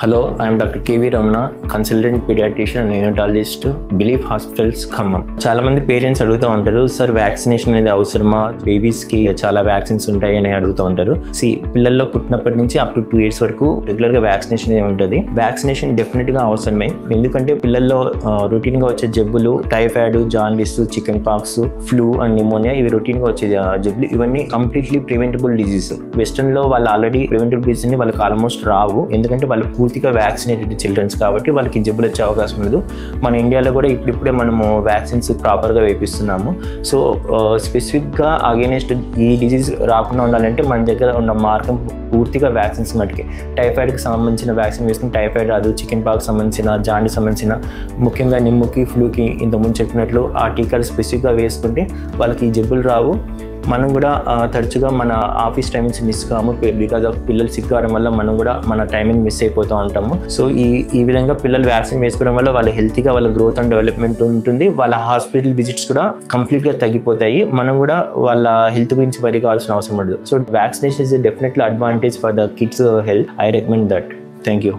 Hello, I am Dr. K.V. Ramana, consultant pediatrician and neonatologist, Belief Hospitals, Khammam. చాలా మంది parents అడుగుతూ ఉంటారు, sir vaccination అనేది అవసరమా, బేబీస్ కి చాలా వ్యాక్సిన్స్ ఉంటాయి అని అడుగుతూ ఉంటారు. పిల్లల్లో పుట్టినప్పటి నుంచి అప్ టు 2 years వరకు రెగ్యులర్ గా వ్యాక్సినేషన్ ఉంటుంది. వ్యాక్సినేషన్ డెఫినెట్ గా అవసరమే, ఎందుకంటే పిల్లల్లో రొటీన్ గా వచ్చే జబ్బులు typhoid, jaundice, chicken pox, flu and pneumonia ఇవి రొటీన్ గా వచ్చే జబ్బులు. ఇవన్నీ కంప్లీట్లీ ప్రివెంటబుల్ డిజీజ్. వెస్టర్న్ లో వాళ్ళు ఆల్రెడీ ప్రివెంటబుల్ డిజీజ్ ని వాళ్ళకి ఆల్మోస్ట్ రావు, ఎందుకంటే వాళ్ళు పూర్తిగా వ్యాక్సినేటెడ్ చిల్డ్రన్స్ కాబట్టి వాళ్ళకి జబ్బులు వచ్చే అవకాశం ఉండదు. మన ఇండియాలో కూడా ఇప్పుడిప్పుడే మనము వ్యాక్సిన్స్ ప్రాపర్గా వేపిస్తున్నాము. సో స్పెసిఫిక్గా అగైనెస్ట్ ఈ డిజీజ్ రాకుండా ఉండాలంటే మన దగ్గర ఉన్న మార్గం పూర్తిగా వ్యాక్సిన్స్ మటుకే. టైఫాయిడ్కి సంబంధించిన వ్యాక్సిన్ వేసుకుని టైఫాయిడ్ రాదు, చికెన్ పాక్స్ సంబంధించిన, జాండీస్ సంబంధించిన, ముఖ్యంగా నిమ్ముకి, ఫ్లూకి ఇంతకుముందు చెప్పినట్లు ఆ టీకాలు స్పెసిఫిక్గా వేసుకుంటే వాళ్ళకి ఈ జబ్బులు రావు. మనం కూడా తరచుగా మన ఆఫీస్ టైమింగ్స్ మిస్ కాము, బికాజ్ ఆఫ్ పిల్లలు సిక్ కావడం వల్ల మనం కూడా మన టైమింగ్ మిస్ అయిపోతూ ఉంటాము. సో ఈ విధంగా పిల్లలు వ్యాక్సిన్ వేసుకోవడం వల్ల వాళ్ళ హెల్తీగా వాళ్ళ గ్రోత్ అండ్ డెవలప్మెంట్ ఉంటుంది. వాళ్ళ హాస్పిటల్ విజిట్స్ కూడా కంప్లీట్గా తగ్గిపోతాయి. మనం కూడా వాళ్ళ హెల్త్ గురించి వరి కావాల్సిన అవసరం ఉండదు. So vaccination is definitely advantage for the kids health. I recommend that. Thank you.